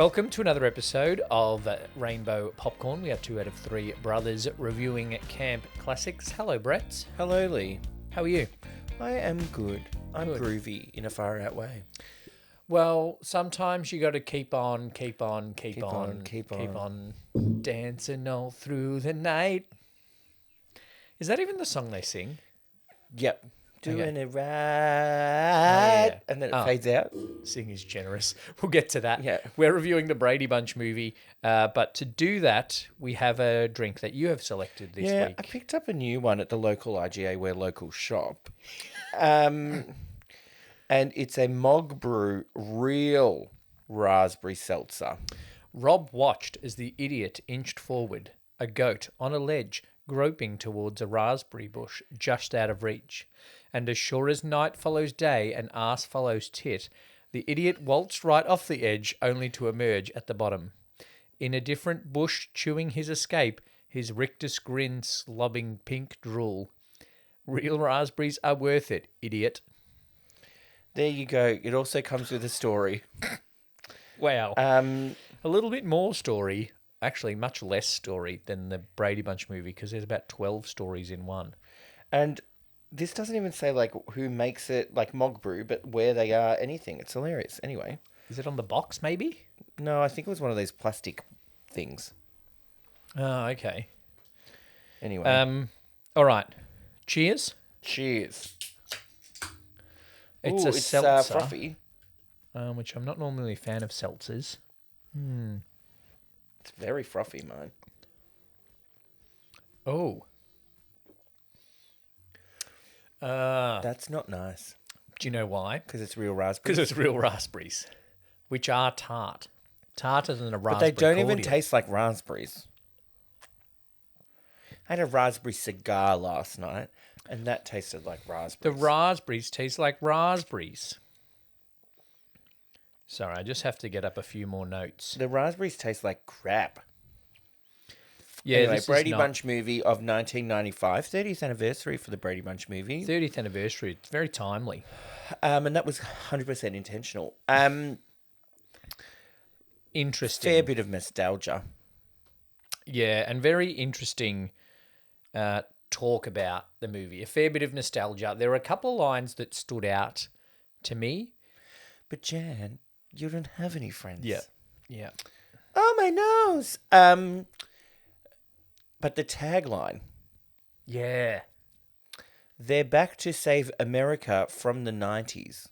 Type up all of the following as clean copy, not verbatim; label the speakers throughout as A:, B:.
A: Welcome to another episode of Rainbow Popcorn. We are 2 out of 3 brothers reviewing camp classics. Hello, Brett.
B: Hello, Lee.
A: How are you?
B: I am good. I'm
A: Good.
B: groovy in a far-out way.
A: Well, sometimes you got to keep on dancing all through the night. Is that even the song they sing?
B: Yep. Doing
A: Okay.
B: it right.
A: yeah.
B: And then it fades out.
A: Sing is generous. We'll get to that.
B: Yeah.
A: We're reviewing the Brady Bunch movie, but to do that, we have a drink that you have selected this
B: Yeah,
A: week.
B: I picked up a new one at the local IGA where local shop. And it's a Mog Brew real raspberry seltzer.
A: Rob watched as the idiot inched forward, a goat on a ledge, groping towards a raspberry bush just out of reach. And as sure as night follows day and ass follows tit, the idiot waltzed right off the edge only to emerge at the bottom. In a different bush chewing his escape, his rictus grin slobbing pink drool. Real raspberries are worth it, idiot.
B: There you go. It also comes with a story.
A: Wow. A little bit more story, actually much less story than the Brady Bunch movie because there's about 12 stories in one.
B: And this doesn't even say, like, who makes it, like, Mog Brew, but where they are, anything. It's hilarious. Anyway.
A: Is it on the box, maybe?
B: No, I think it was one of those plastic things.
A: Oh, okay.
B: Anyway.
A: All right. Cheers.
B: Cheers.
A: It's
B: Ooh,
A: a seltzer,
B: frothy.
A: which I'm not normally a fan of seltzers.
B: It's very frothy, mine.
A: Oh.
B: That's not nice.
A: Do you know why?
B: Because it's real raspberry.
A: Because it's real raspberries, which are tart. Tarter than a raspberry
B: But they don't even
A: cordial.
B: taste like raspberries. I had a raspberry cigar last night, and that tasted like
A: The
B: raspberries.
A: raspberries taste like raspberries. Sorry, I just have to get up a few more notes.
B: The raspberries taste like crap.
A: Yeah,
B: Anyway,
A: this
B: Brady
A: is not
B: Bunch movie of 1995, 30th anniversary for the Brady Bunch movie.
A: 30th anniversary. It's very timely.
B: And that was 100% intentional.
A: Interesting.
B: Fair bit of nostalgia.
A: Yeah, and very interesting talk about the movie. A fair bit of nostalgia. There were a couple of lines that stood out to me.
B: But Jan, you don't have any friends.
A: Yeah.
B: Oh, my nose. But the tagline,
A: Yeah.
B: they're back to save America from the 90s.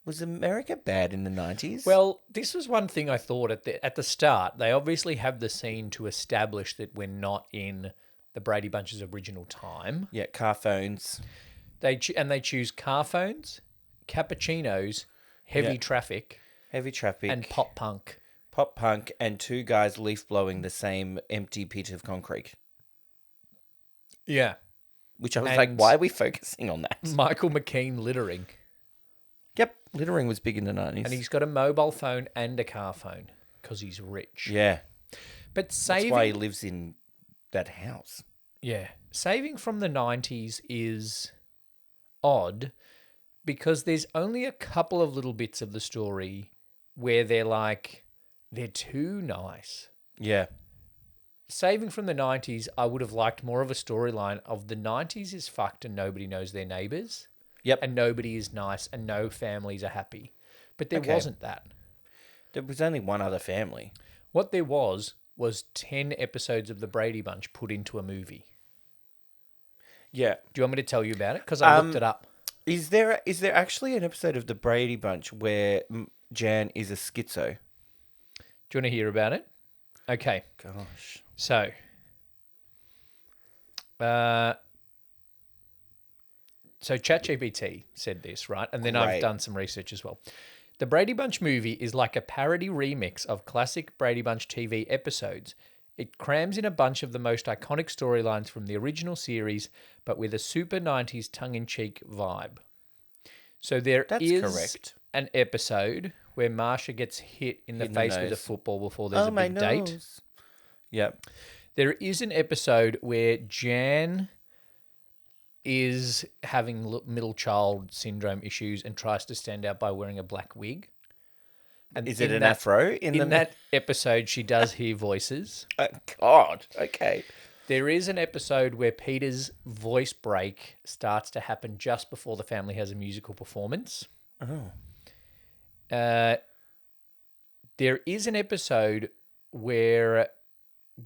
B: Was America bad in the 90s?
A: Well, this was one thing I thought at the start. They obviously have the scene to establish that we're not in the Brady Bunch's original time.
B: yeah, car phones.
A: They choose car phones, cappuccinos, heavy
B: Yeah.
A: traffic,
B: Heavy traffic.
A: and pop punk.
B: Pop punk and two guys leaf blowing the same empty pit of concrete.
A: Yeah.
B: Which I was
A: And-
B: like, why are we focusing on that?
A: Michael McKean littering.
B: Yep, littering was big in the 90s.
A: And he's got a mobile phone and a car phone because he's rich.
B: Yeah,
A: But
B: that's
A: saving,
B: why he lives in that house.
A: saving from the 90s is odd because there's only a couple of little bits of the story where they're too nice.
B: Yeah.
A: Saving from the 90s, I would have liked more of a storyline of the 90s is fucked and nobody knows their neighbours.
B: Yep.
A: And nobody is nice and no families are happy. But there
B: Okay.
A: wasn't that.
B: There was only one other family.
A: What there was 10 episodes of the Brady Bunch put into a movie.
B: Yeah.
A: Do you want me to tell you about it? Because I looked it up.
B: Is there actually an episode of the Brady Bunch where Jan is a schizo?
A: Do you want to hear about it? Okay.
B: Gosh.
A: So, ChatGPT said this, right? And then I've
B: Great.
A: done some research as well. The Brady Bunch movie is like a parody remix of classic Brady Bunch TV episodes. It crams in a bunch of the most iconic storylines from the original series, but with a super 90s tongue-in-cheek vibe. So that's
B: correct.
A: an episode where Marsha gets hit in the
B: Hit in the
A: face with a
B: nose.
A: football before there's a big date.
B: Yep.
A: There is an episode where Jan is having middle child syndrome issues and tries to stand out by wearing a black wig. And
B: Is it an afro?
A: In that episode, she does hear voices.
B: Oh, God. Okay.
A: There is an episode where Peter's voice break starts to happen just before the family has a musical performance.
B: Oh.
A: There is an episode where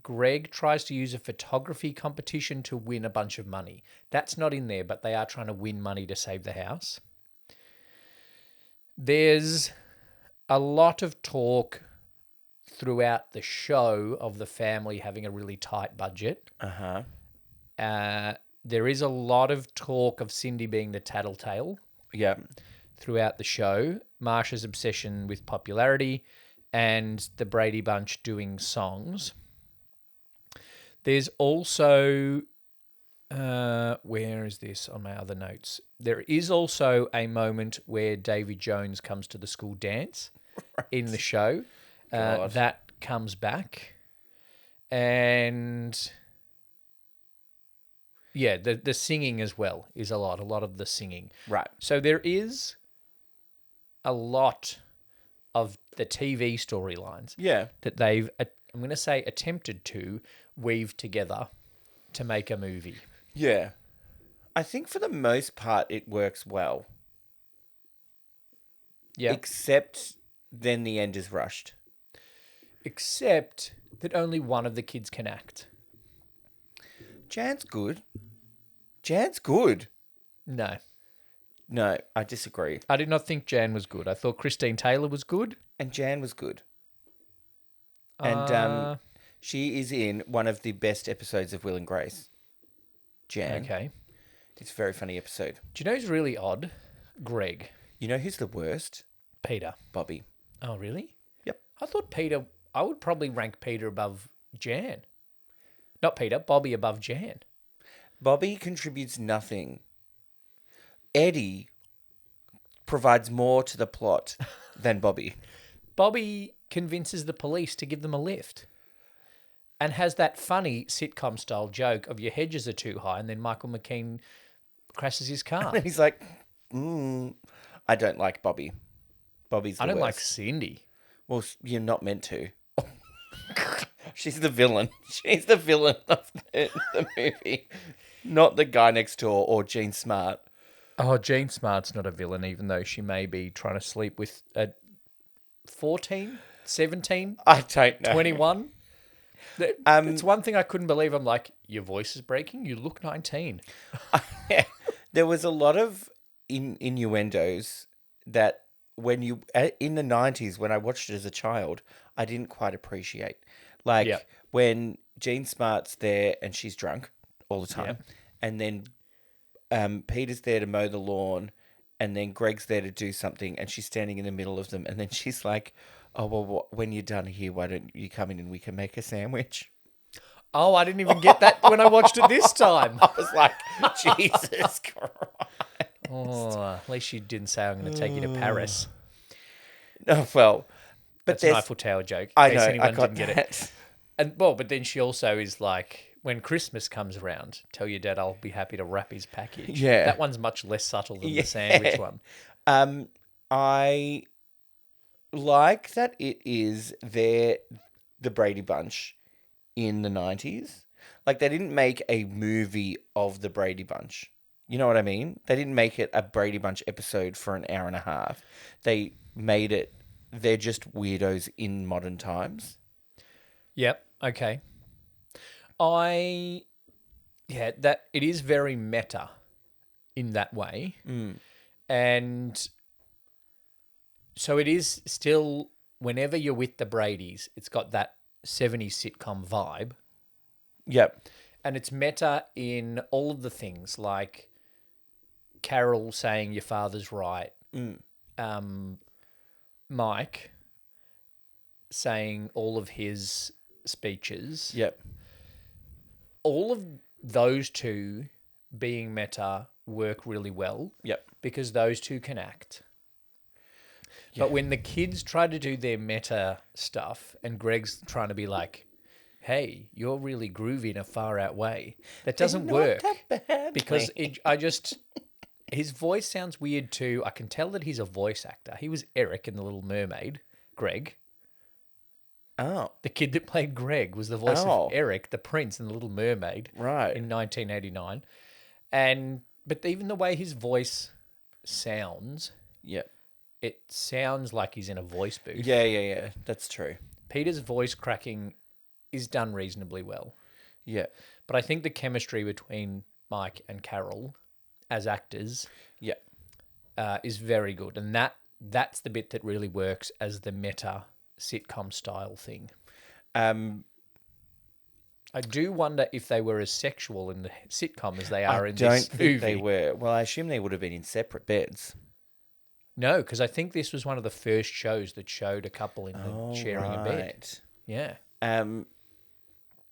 A: Greg tries to use a photography competition to win a bunch of money. That's not in there, but they are trying to win money to save the house. There's a lot of talk throughout the show of the family having a really tight budget.
B: Uh-huh.
A: There is a lot of talk of Cindy being the tattletale.
B: Yeah.
A: Throughout the show, Marsha's obsession with popularity and the Brady Bunch doing songs. There's also, where is this on my other notes? There is also a moment where Davy Jones comes to the school dance in the show. That comes back. And yeah, the singing as well is a lot of the singing.
B: Right.
A: So there is a lot of the TV storylines that they've, I'm going to say, attempted to weave together to make a movie.
B: Yeah. I think for the most part it works well.
A: Yeah.
B: Except then the end is rushed.
A: Except that only one of the kids can act.
B: Jan's good. Jan's good.
A: No.
B: No, I disagree.
A: I did not think Jan was good. I thought Christine Taylor was good.
B: And Jan was good. And she is in one of the best episodes of Will and Grace. Jan.
A: Okay.
B: It's a very funny episode.
A: Do you know who's really odd? Greg.
B: You know who's the worst?
A: Peter.
B: Bobby.
A: Oh, really?
B: Yep.
A: I thought Peter, I would probably rank Peter above Jan. Not Peter, Bobby above Jan.
B: Bobby contributes nothing. Eddie provides more to the plot than Bobby.
A: Bobby convinces the police to give them a lift and has that funny sitcom style joke of your hedges are too high, and then Michael McKean crashes his car.
B: And he's like, I don't like Bobby. Bobby's the
A: I don't
B: worst.
A: like Cindy.
B: Well, you're not meant to. She's the villain. She's the villain of the movie. Not the guy next door or Jean Smart.
A: Oh, Jean Smart's not a villain, even though she may be trying to sleep with a 14, 17,
B: I don't know.
A: 21. It's one thing I couldn't believe. I'm like, your voice is breaking. You look 19.
B: Yeah. There was a lot of innuendos that when you, in the 90s, when I watched it as a child, I didn't quite appreciate. Like when Jean Smart's there and she's drunk all the time. And then Peter's there to mow the lawn, and then Greg's there to do something, and she's standing in the middle of them, and then she's like, oh, well, when you're done here, why don't you come in and we can make a sandwich?
A: Oh, I didn't even get that when I watched it this time.
B: I was like, Jesus Christ.
A: Oh, at least you didn't say I'm going to take you to Paris.
B: Oh, well. But
A: That's an Eiffel Tower joke.
B: I
A: in case
B: know,
A: anyone
B: I got
A: didn't get
B: that.
A: it. And well, but then she also is like, when Christmas comes around, tell your dad I'll be happy to wrap his package.
B: Yeah.
A: That one's much less subtle than the sandwich one.
B: I like that it is the Brady Bunch in the 90s. Like, they didn't make a movie of the Brady Bunch. You know what I mean? They didn't make it a Brady Bunch episode for an hour and a half. They made it, they're just weirdos in modern times.
A: Yep. Okay. That it is very meta in that way. And so it is still, whenever you're with the Bradys, it's got that 70s sitcom vibe.
B: Yep.
A: And it's meta in all of the things, like Carol saying your father's right. Mike saying all of his speeches.
B: Yep.
A: All of those two being meta work really well.
B: Yep.
A: Because those two can act. Yeah. But when the kids try to do their meta stuff and Greg's trying to be like, hey, you're really groovy in a far out way, that doesn't work. Because his voice sounds weird too. I can tell that he's a voice actor. He was Eric in The Little Mermaid. Greg.
B: Oh,
A: The kid that played Greg was the voice
B: Oh.
A: of Eric, the prince in The Little Mermaid
B: right.
A: in 1989. But even the way his voice sounds,
B: Yeah.
A: it sounds like he's in a voice booth.
B: Yeah. That's true.
A: Peter's voice cracking is done reasonably well.
B: Yeah.
A: But I think the chemistry between Mike and Carol as actors
B: Yeah.
A: is very good. And that's the bit that really works as the meta sitcom style thing. I do wonder if they were as sexual in the sitcom as they are
B: I
A: in
B: don't
A: this
B: think
A: movie.
B: they were. Well, I assume they would have been in separate beds.
A: No, because I think this was one of the first shows that showed a couple in the sharing a bed.
B: Right.
A: Yeah.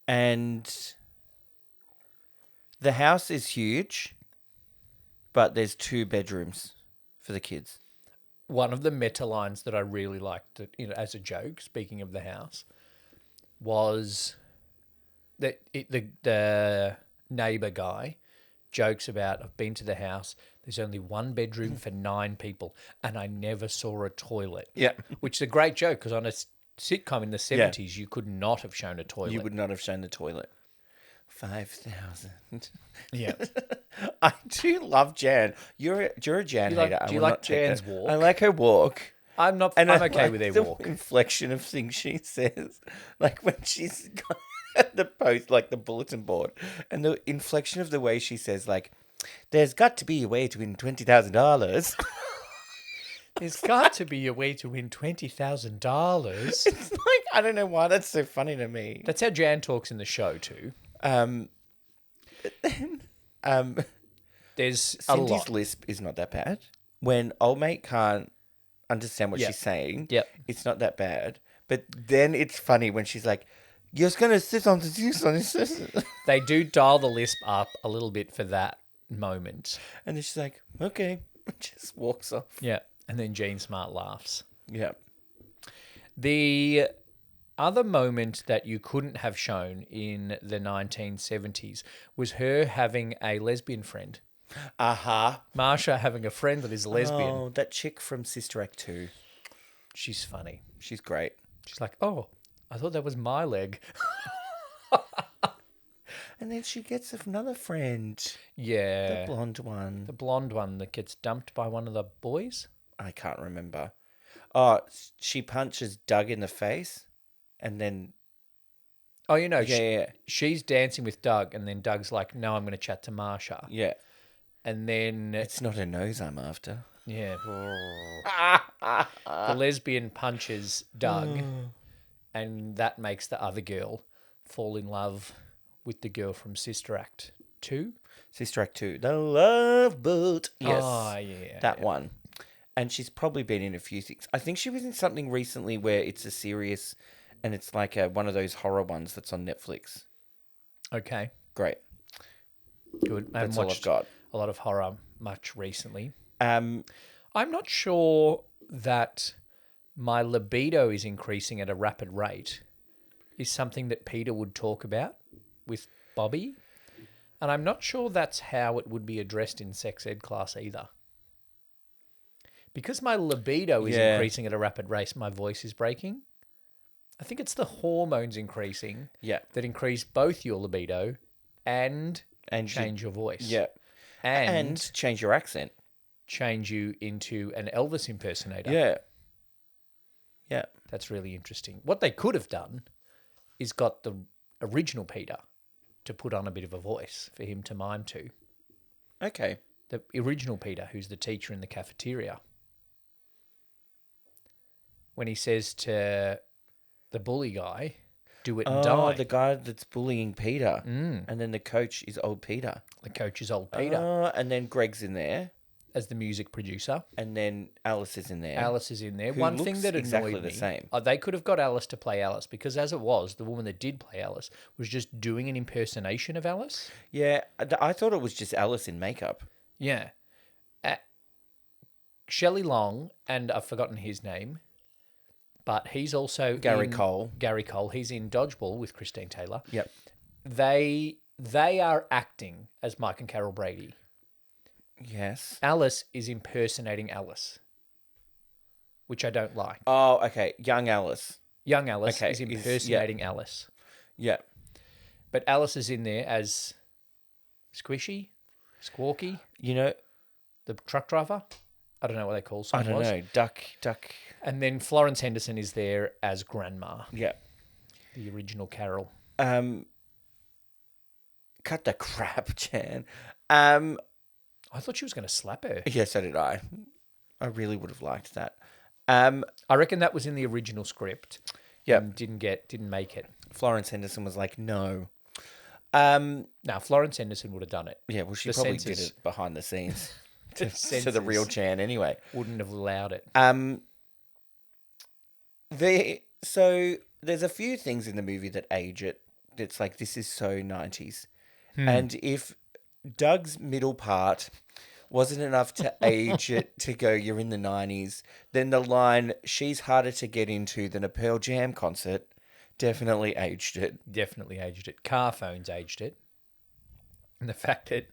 B: And the house is huge, but there's 2 bedrooms for the kids.
A: One of the meta lines that I really liked, as a joke, speaking of the house, was that the neighbour guy jokes about, I've been to the house, there's only one bedroom for 9 people, and I never saw a toilet.
B: Yeah.
A: Which is a great joke, because on a sitcom in the 70s, you could not have shown a toilet.
B: You would not have shown the toilet. 5,000.
A: Yeah.
B: I do love Jan. You're a Jan
A: Do you like-
B: hater. I
A: do you
B: will
A: like
B: not take
A: Jan's
B: that.
A: walk?
B: I like her walk.
A: I'm
B: I
A: okay
B: like
A: with their
B: the
A: walk.
B: inflection of things she says. Like when she's got the post, like the bulletin board, and the inflection of the way she says, like, there's got to be a way to win $20,000.
A: There's got to be a way to win $20,000.
B: It's like, I don't know why that's so funny to me.
A: That's how Jan talks in the show too.
B: But then,
A: There's a
B: Cindy's
A: lot.
B: lisp is not that bad. When old mate can't understand what
A: Yep.
B: she's saying,
A: Yep.
B: it's not that bad. But then it's funny when she's like, you're just going to sit on this.
A: They do dial the lisp up a little bit for that moment.
B: And then she's like, okay. Just walks off.
A: Yeah. And then Gene Smart laughs.
B: Yeah.
A: The other moment that you couldn't have shown in the 1970s was her having a lesbian friend.
B: Aha.
A: Marsha having a friend that is lesbian.
B: Oh, that chick from Sister Act 2.
A: She's funny.
B: She's great.
A: She's like, oh, I thought that was my leg.
B: And then she gets another friend.
A: Yeah.
B: The blonde one.
A: The blonde one that gets dumped by one of the boys.
B: I can't remember. Oh, she punches Doug in the face. And then...
A: Oh,
B: Yeah.
A: she's dancing with Doug, and then Doug's like, no, I'm going to chat to Marsha.
B: Yeah.
A: And then,
B: It's not her nose I'm after.
A: yeah, the lesbian punches Doug, and that makes the other girl fall in love with the girl from Sister Act 2.
B: Sister Act 2. The Love Boat. Yes.
A: Oh, yeah.
B: That one. And she's probably been in a few things. I think she was in something recently where it's a serious, and it's like one of those horror ones that's on Netflix.
A: Okay,
B: Great.
A: good. I haven't
B: That's all I've
A: watched
B: got.
A: a lot of horror much recently.
B: Um,
A: I'm not sure that my libido is increasing at a rapid rate is something that Peter would talk about with Bobby. And I'm not sure that's how it would be addressed in sex ed class either. Because my libido is increasing at a rapid rate, my voice is breaking. I think it's the hormones increasing
B: yeah.
A: that increase both your libido and
B: And
A: change your voice.
B: Yeah. And change your accent.
A: change you into an Elvis impersonator.
B: Yeah. Yeah.
A: That's really interesting. What they could have done is got the original Peter to put on a bit of a voice for him to mime to.
B: Okay.
A: The original Peter, who's the teacher in the cafeteria. When he says to the bully guy, do it and die.
B: The guy that's bullying Peter. And then the coach is old Peter.
A: The coach is old Peter
B: And then Greg's in there.
A: as the music producer.
B: And then Alice is in there.
A: Alice is in there.
B: Who
A: One thing
B: looks
A: that annoyed
B: exactly
A: me,
B: the same.
A: They could have got Alice to play Alice because as it was, the woman that did play Alice was just doing an impersonation of Alice.
B: Yeah. I thought it was just Alice in makeup.
A: Yeah. Shelley Long, and I've forgotten his name, but he's also
B: Gary Cole.
A: Gary Cole. He's in Dodgeball with Christine Taylor.
B: Yep.
A: They are acting as Mike and Carol Brady.
B: Yes.
A: Alice is impersonating Alice. which I don't like.
B: Oh, okay. Young Alice.
A: Young Alice
B: Okay,
A: is impersonating Alice.
B: Yeah.
A: But Alice is in there as Squishy, Squawky,
B: You know,
A: the truck driver. I don't know what they call
B: I
A: someone
B: don't
A: was.
B: know. Duck.
A: And then Florence Henderson is there as Grandma,
B: Yeah.
A: the original Carol.
B: Cut the crap, Jan.
A: I thought she was going to slap her.
B: Yeah, so did I. I really would have liked that.
A: I reckon that was in the original script.
B: Yep.
A: And didn't make it.
B: Florence Henderson was like, no.
A: Now, Florence Henderson would have done it.
B: Yeah, well, she
A: The
B: probably
A: censors-
B: did it behind the scenes to the
A: censors
B: real Jan anyway.
A: Wouldn't have allowed it.
B: So there's a few things in the movie that age it. It's like, this is so 90s. And if Doug's middle part wasn't enough to age it to go, you're in the 90s, then the line, she's harder to get into than a Pearl Jam concert, definitely aged it.
A: Definitely aged it. Car phones aged it. And the fact that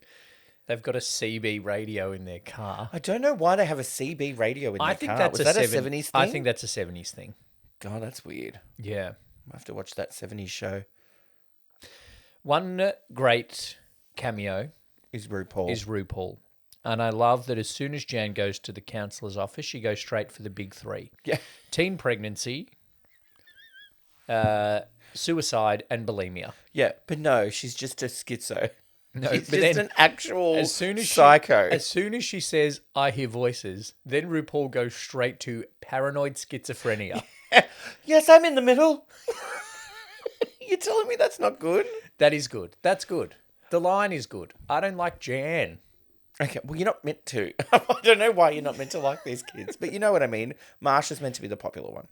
A: they've got a CB radio in their car.
B: I don't know why they have a CB radio in their
A: I think
B: car.
A: that's
B: Was that a 70s thing?
A: I think that's a 70s thing.
B: God, that's weird.
A: Yeah.
B: I have to watch that 70s show.
A: One great cameo
B: Is RuPaul.
A: And I love that as soon as Jan goes to the counsellor's office, she goes straight for the big three.
B: Yeah.
A: Teen pregnancy, suicide, and bulimia.
B: Yeah, but no, she's just a schizo.
A: No,
B: She's
A: but
B: just
A: then
B: an actual
A: as soon as
B: psycho.
A: As soon as she says, I hear voices, then RuPaul goes straight to paranoid schizophrenia.
B: Yes, I'm in the middle. You're telling me that's not good?
A: That is good. That's good. The line is good. I don't like Jan.
B: Okay, well, you're not meant to. I don't know why you're not meant to like these kids, but you know what I mean. Marsha's meant to be the popular one.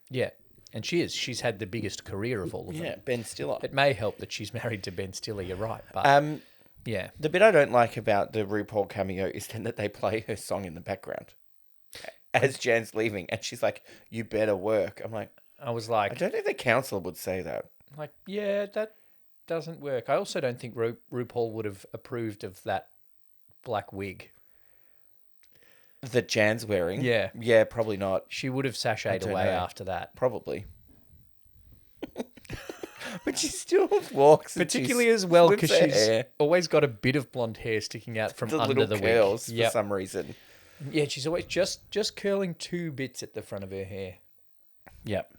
A: Yeah. And she is. She's had the biggest career of all of them.
B: Yeah, Ben Stiller.
A: It may help that she's married to Ben Stiller, you're right. But yeah.
B: The bit I don't like about the RuPaul cameo is then that they play her song in the background as Jan's leaving, and she's like, "You better work." I'm like,
A: I was
B: I
A: like,
B: don't think the council would say that.
A: yeah, that doesn't work. I also don't think RuPaul would have approved of that black wig.
B: That Jan's wearing?
A: Yeah.
B: Yeah, probably not.
A: She would have sashayed
B: don't
A: away
B: know.
A: after that.
B: Probably. But she still walks. and
A: Particularly
B: she
A: as well
B: flips
A: because
B: her
A: she's
B: hair.
A: always got a bit of blonde hair sticking out from
B: The
A: under
B: little
A: the
B: curls
A: wig.
B: for some reason.
A: Yeah, she's always just curling 2 bits at the front of her hair.
B: Yep.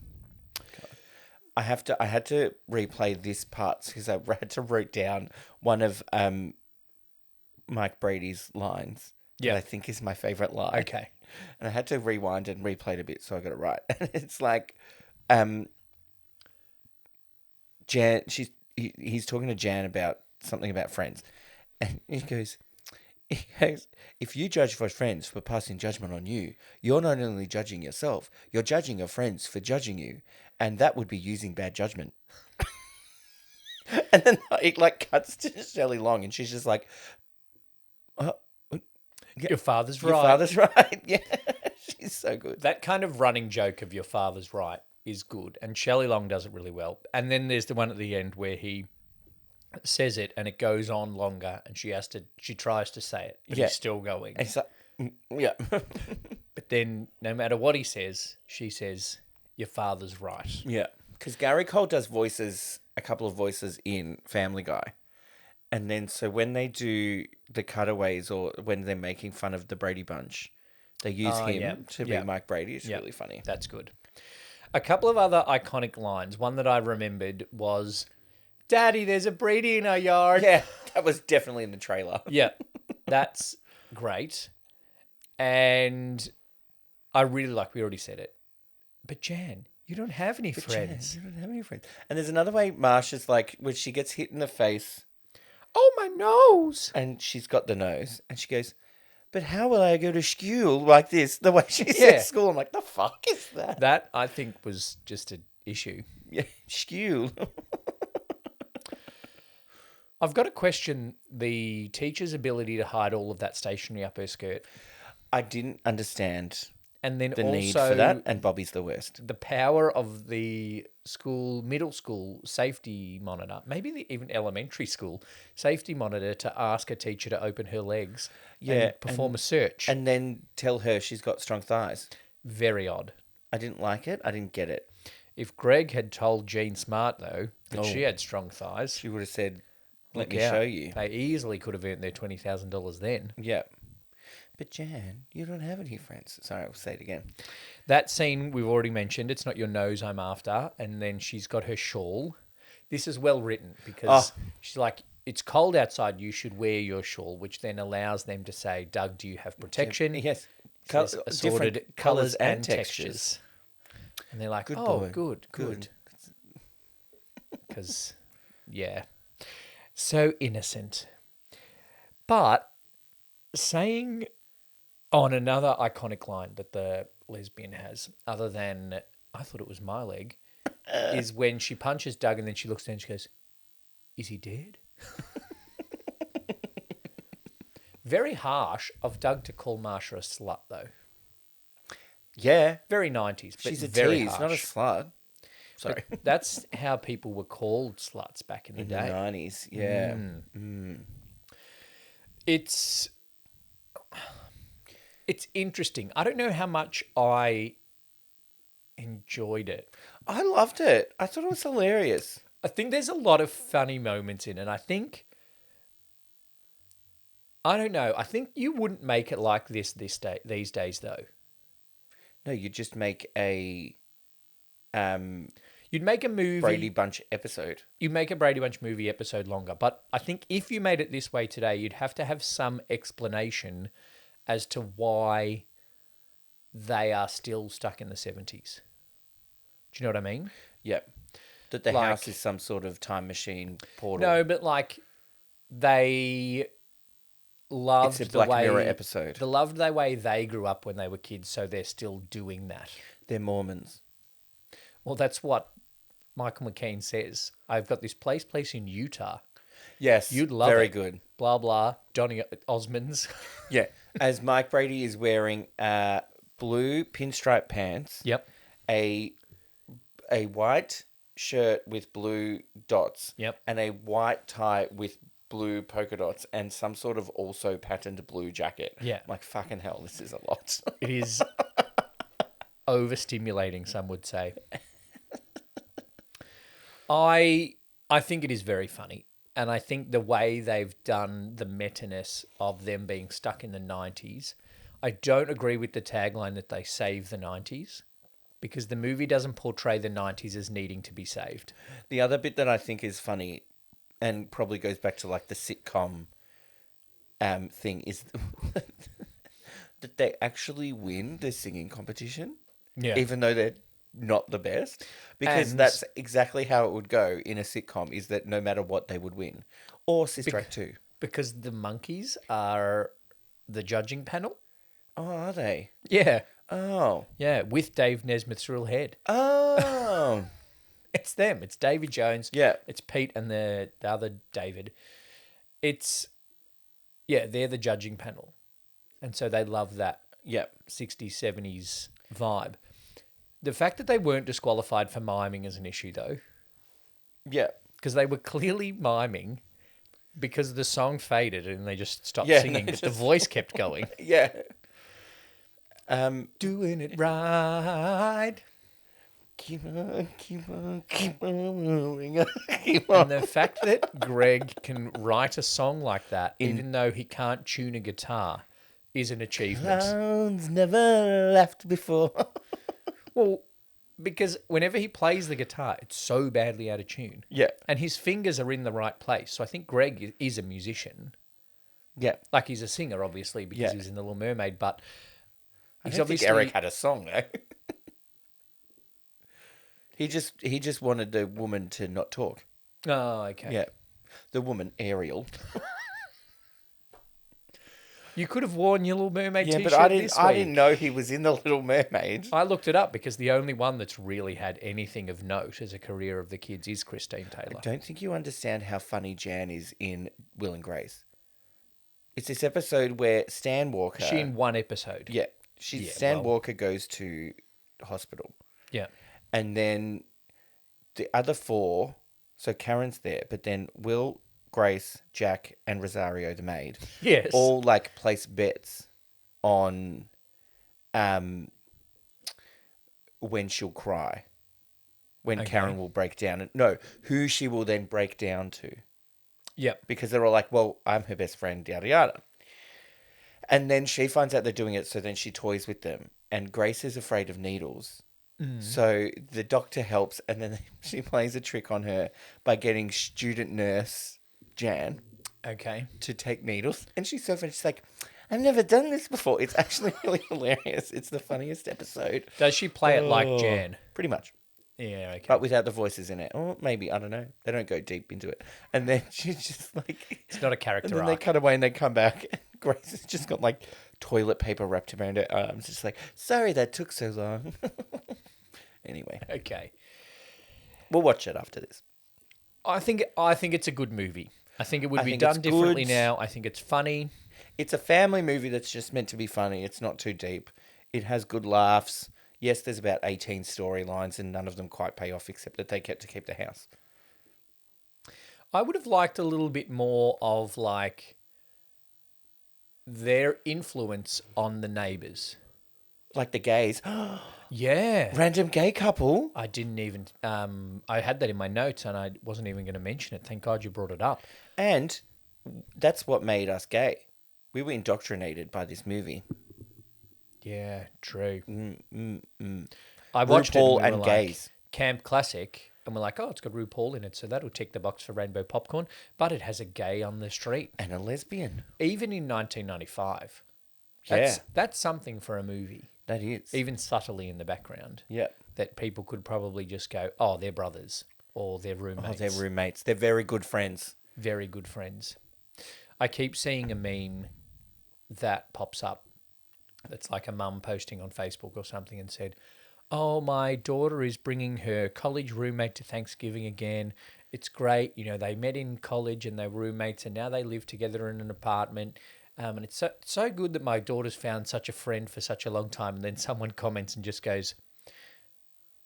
B: I had to replay this part because I had to write down one of Mike Brady's lines.
A: Yeah.
B: That I think is my favorite line.
A: Okay.
B: And I had to rewind and replay it a bit so I got it right. And it's like, Jan, he's talking to Jan about something about friends, and he goes, if you judge your friends for passing judgment on you, you're not only judging yourself, you're judging your friends for judging you, and that would be using bad judgment. And then it like cuts to Shelley Long, and she's just like,
A: Your father's right.
B: "Your father's right." Yeah, she's so good.
A: That kind of running joke of your father's right is good. And Shelley Long does it really well. And then there's the one at the end where he says it and it goes on longer and she tries to say it, but
B: Yeah.
A: he's still going.
B: And it's like, yeah.
A: But then no matter what he says, she says, your father's right.
B: Yeah, because Gary Cole does a couple of voices in Family Guy. And then so when they do the cutaways or when they're making fun of the Brady Bunch, they use him to be Mike Brady. It's really funny.
A: That's good. A couple of other iconic lines. One that I remembered was, Daddy, there's a Brady in our yard.
B: Yeah, that was definitely in the trailer.
A: Yeah, that's great. And I really like, we already said it, but Jan, you don't have any friends.
B: Jan, you don't have any friends. And there's another way Marsha's like, when she gets hit in the face
A: Oh, my nose.
B: and she's got the nose and she goes, but how will I go to school like this? The way she
A: Yeah.
B: said school, I'm like, the fuck is that?
A: That, I think, was just an issue.
B: Yeah, school.
A: I've got to question the teacher's ability to hide all of that stationery up her skirt.
B: I didn't understand
A: And then
B: the
A: also
B: need for that, and Bobby's the worst.
A: the power of the school, middle school safety monitor, maybe even elementary school safety monitor to ask a teacher to open her legs and perform a search.
B: And then tell her she's got strong thighs.
A: Very odd.
B: I didn't like it. I didn't get it.
A: If Greg had told Jean Smart, though, that she had strong thighs,
B: She would have said, let me
A: out.
B: show you.
A: They easily could have earned their $20,000 then.
B: Yeah. But Jan, you don't have any friends. Sorry, I'll say it again.
A: That scene we've already mentioned. It's not your nose I'm after. And then she's got her shawl. This is well written because she's like, it's cold outside. You should wear your shawl, which then allows them to say, Doug, do you have protection?
B: Yes.
A: Assorted colours and textures. And they're like,
B: Good
A: oh,
B: boy.
A: good. Because, yeah. So innocent. But saying on another iconic line that the lesbian has, other than I thought it was my leg, is when she punches Doug and then she looks down and she goes, is he dead? Very harsh of Doug to call Marsha a slut, though.
B: Yeah.
A: Very 90s, but
B: She's a
A: very
B: tease,
A: harsh.
B: not a slut. Sorry.
A: But that's how people were called sluts back in the
B: In
A: day.
B: the 90s, yeah.
A: It's interesting. I don't know how much I enjoyed it.
B: I loved it. I thought it was hilarious.
A: I think there's a lot of funny moments in it. And I think, I don't know, I think you wouldn't make it like this these days, though.
B: No, you just make a
A: You'd make a movie.
B: Brady Bunch episode.
A: You make a Brady Bunch movie episode longer. But I think if you made it this way today, you'd have to have some explanation as to why they are still stuck in the 70s. Do you know what I mean?
B: Yep. That the house is some sort of time machine portal.
A: No, but like they loved
B: it's a Black Mirror episode.
A: They loved the way they grew up when they were kids, so they're still doing that.
B: They're Mormons.
A: Well, that's what Michael McCain says. I've got this place in Utah.
B: Yes,
A: You'd love
B: very
A: it.
B: good.
A: Blah, blah. Donny Osmonds.
B: Yeah. As Mike Brady is wearing blue pinstripe pants.
A: Yep.
B: A white shirt with blue dots.
A: Yep.
B: And a white tie with blue polka dots and some sort of also patterned blue jacket.
A: Yeah.
B: Like, fucking hell, this is a lot.
A: It is overstimulating, some would say. I think it is very funny. And I think the way they've done the meta-ness of them being stuck in the 90s, I don't agree with the tagline that they save the 90s because the movie doesn't portray the 90s as needing to be saved.
B: The other bit that I think is funny and probably goes back to like the sitcom thing is that they actually win the singing competition.
A: Yeah.
B: Even though they're not the best. Because that's exactly how it would go in a sitcom, is that no matter what, they would win. Or Sister Act 2.
A: Because the monkeys are the judging panel?
B: Oh, are they?
A: Yeah.
B: Oh.
A: Yeah, with Dave Nesmith's real head.
B: Oh.
A: It's them. It's Davy Jones.
B: Yeah.
A: It's Pete and the other David. They're the judging panel. And so they love that 60s, 70s vibe. The fact that they weren't disqualified for miming is an issue, though.
B: Yeah.
A: Because they were clearly miming because the song faded and they just stopped singing, but the voice kept going.
B: Yeah.
A: Doing it right.
B: Keep on moving on. Keep on.
A: And the fact that Greg can write a song like that, even though he can't tune a guitar, is an achievement.
B: Clowns never laughed before.
A: Well, because whenever he plays the guitar, it's so badly out of tune.
B: Yeah.
A: And his fingers are in the right place. So I think Greg is a musician.
B: Yeah.
A: Like he's a singer, obviously, because he was in The Little Mermaid, but
B: I don't think Eric had a song, though. He just wanted the woman to not talk.
A: Oh, okay.
B: Yeah. The woman, Ariel.
A: You could have worn your Little Mermaid t-shirt
B: but I
A: this
B: didn't
A: week.
B: know he was in The Little Mermaid.
A: I looked it up because the only one that's really had anything of note as a career of the kids is Christine Taylor.
B: I don't think you understand how funny Jan is in Will and Grace. It's this episode where Stan Walker...
A: She in one episode.
B: Yeah. Stan Walker goes to hospital.
A: Yeah.
B: And then the other four, so Karen's there, but then Will, Grace, Jack, and Rosario, the maid,
A: Yes.
B: all like place bets on when she'll cry, when Karen will break down, and no, who she will then break down to.
A: Yep.
B: Because they're all like, well, I'm her best friend, yada yada. And then she finds out they're doing it, so then she toys with them. And Grace is afraid of needles. So the doctor helps, and then she plays a trick on her by getting student nurse Jan to take needles. And she's so funny. She's like, I've never done this before. It's actually really hilarious. It's the funniest episode.
A: Does she play it like Jan?
B: Pretty much.
A: Yeah, okay.
B: But without the voices in it. Or maybe, I don't know. They don't go deep into it. And then she's just like...
A: It's not a character
B: And then
A: arc.
B: they cut away and they come back. And Grace has just got like toilet paper wrapped around her arms. Just like, sorry that took so long. Anyway.
A: Okay.
B: We'll watch it after this.
A: I think it's a good movie. I think it would be done differently now. I think it's funny.
B: It's a family movie that's just meant to be funny. It's not too deep. It has good laughs. Yes, there's about 18 storylines and none of them quite pay off except that they get to keep the house.
A: I would have liked a little bit more of like their influence on the neighbours.
B: Like the gays.
A: Yeah.
B: Random gay couple.
A: I didn't even... I had that in my notes and I wasn't even going to mention it. Thank God you brought it up.
B: And that's what made us gay. We were indoctrinated by this movie.
A: Yeah, true.
B: I
A: watched
B: RuPaul
A: it and
B: and
A: like,
B: gays.
A: Camp Classic, and we're like, oh, it's got RuPaul in it, so that'll tick the box for Rainbow Popcorn. But it has a gay on the street.
B: And a lesbian.
A: Even in 1995.
B: Yeah.
A: That's something for a movie.
B: That is.
A: Even subtly in the background.
B: Yeah.
A: That people could probably just go, oh, they're brothers. Or they're roommates.
B: Oh, they're roommates. They're very good friends.
A: Very good friends. I keep seeing a meme that pops up that's like a mum posting on Facebook or something and said, oh, my daughter is bringing her college roommate to Thanksgiving again. It's great. You know, they met in college and they were roommates and now they live together in an apartment. And it's so good that my daughter's found such a friend for such a long time. And then someone comments and just goes,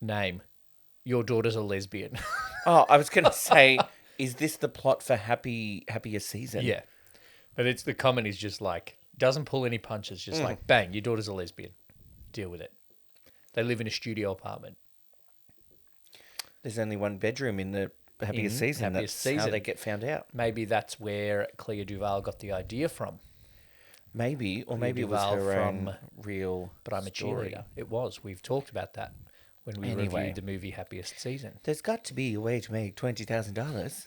A: name, your daughter's a lesbian.
B: Oh, I was going to say, is this the plot for Happier Season?
A: Yeah. But it's the comment is just like, doesn't pull any punches. Just like, bang, your daughter's a lesbian. Deal with it. They live in a studio apartment.
B: There's only one bedroom in the Happiest Season. That's how they get found out.
A: Maybe that's where Clea Duvall got the idea from.
B: Maybe, or maybe it was her own real
A: But I'm a
B: story.
A: cheerleader. It was. We've talked about that when we reviewed the movie Happiest Season.
B: There's got to be a way to make $20,000.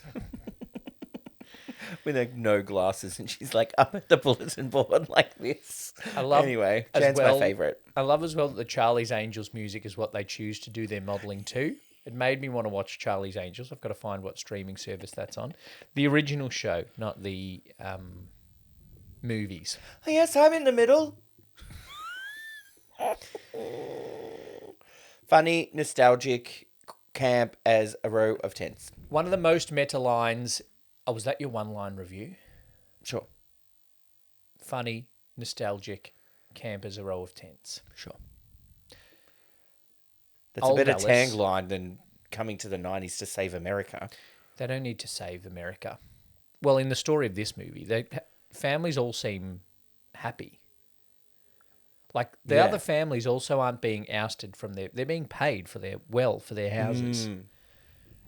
B: With her no glasses, and she's like up at the bulletin board like this. Anyway, Jan's my favourite.
A: I love as well that the Charlie's Angels music is what they choose to do their modelling to. It made me want to watch Charlie's Angels. I've got to find what streaming service that's on. The original show, not the movies.
B: Oh, yes, I'm in the middle. Funny, nostalgic, camp as a row of tents.
A: One of the most meta lines... Oh, was that your one-line review?
B: Sure.
A: Funny, nostalgic, camp as a row of tents.
B: Sure. That's
A: Old
B: a better
A: Alice.
B: tagline than coming to the 90s to save America.
A: They don't need to save America. Well, in the story of this movie, the families all seem happy. Like, the other families also aren't being ousted from their... They're being paid for their houses.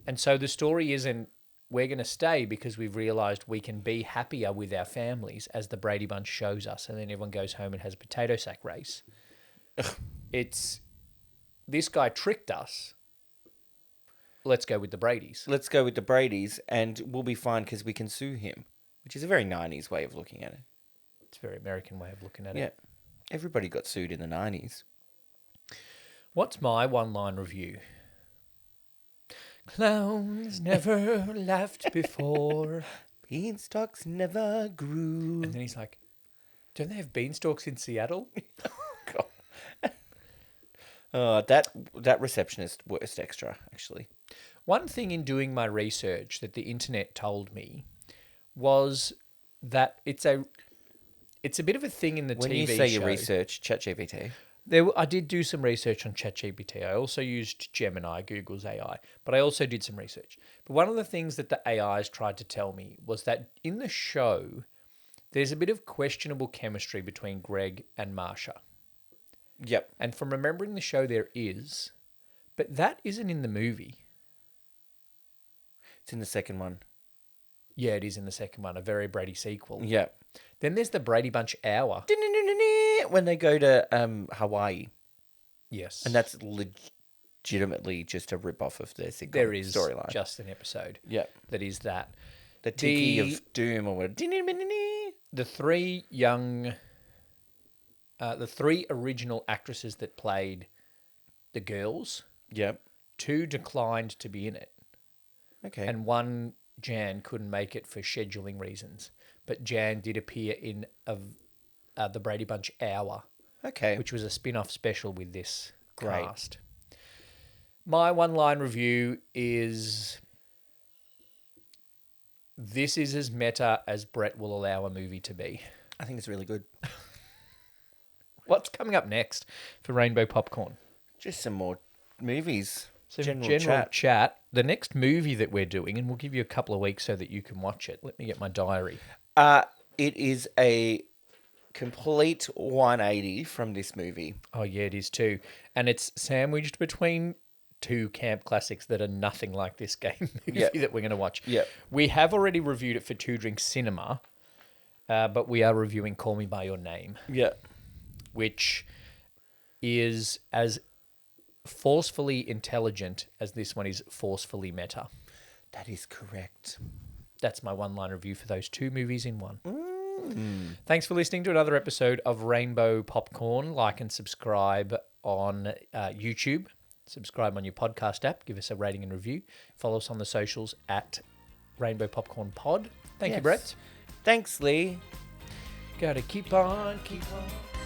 A: And so the story isn't, we're going to stay because we've realised we can be happier with our families, as the Brady Bunch shows us, and then everyone goes home and has a potato sack race. It's, this guy tricked us. Let's go with the Bradys.
B: Let's go with the Bradys, and we'll be fine because we can sue him, which is a very 90s way of looking at it.
A: It's a very American way of looking at it.
B: Yeah. Everybody got sued in the 90s.
A: What's my one-line review? Clowns never laughed before.
B: Beanstalks never grew.
A: And then he's like, don't they have beanstalks in Seattle?
B: God. That receptionist worst extra, actually.
A: One thing in doing my research that the internet told me was that it's a bit of a thing in the TV show.
B: When you say your research, ChatGPT.
A: I did do some research on ChatGPT. I also used Gemini, Google's AI, but I also did some research. But one of the things that the AIs tried to tell me was that in the show, there's a bit of questionable chemistry between Greg and Marsha.
B: Yep.
A: And from remembering the show, there is, but that isn't in the movie.
B: It's in the second one.
A: Yeah, it is in the second one, a very Brady sequel.
B: Yep.
A: Then there's the Brady Bunch Hour.
B: When they go to Hawaii.
A: Yes.
B: And that's legitimately just a rip-off of their sitcom
A: There is
B: storyline.
A: just an episode.
B: Yep.
A: That is that.
B: The Tiki of Doom or whatever.
A: The three original actresses that played the girls.
B: Yep.
A: 2 declined to be in it.
B: Okay.
A: And one, Jan, couldn't make it for scheduling reasons. But Jan did appear in the Brady Bunch Hour.
B: Okay.
A: Which was a spin-off special with this
B: Great.
A: cast. My one-line review is... This is as meta as Brett will allow a movie to be.
B: I think it's really good.
A: What's coming up next for Rainbow Popcorn?
B: Just some more movies.
A: So general chat. The next movie that we're doing, and we'll give you a couple of weeks so that you can watch it. Let me get my diary.
B: It is a complete 180 from this movie.
A: Oh, yeah, it is too. And it's sandwiched between 2 camp classics that are nothing like this game movie that we're going to watch.
B: Yeah.
A: We have already reviewed it for Two Drink Cinema, but we are reviewing Call Me By Your Name.
B: Yeah.
A: Which is as forcefully intelligent as this one is forcefully meta.
B: That is correct.
A: That's my one-line review for those 2 movies in one. Thanks for listening to another episode of Rainbow Popcorn. Like and subscribe on YouTube. Subscribe on your podcast app. Give us a rating and review. Follow us on the socials at Rainbow Popcorn Pod. Thank you, Brett.
B: Thanks, Lee.
A: Gotta keep on, keep on.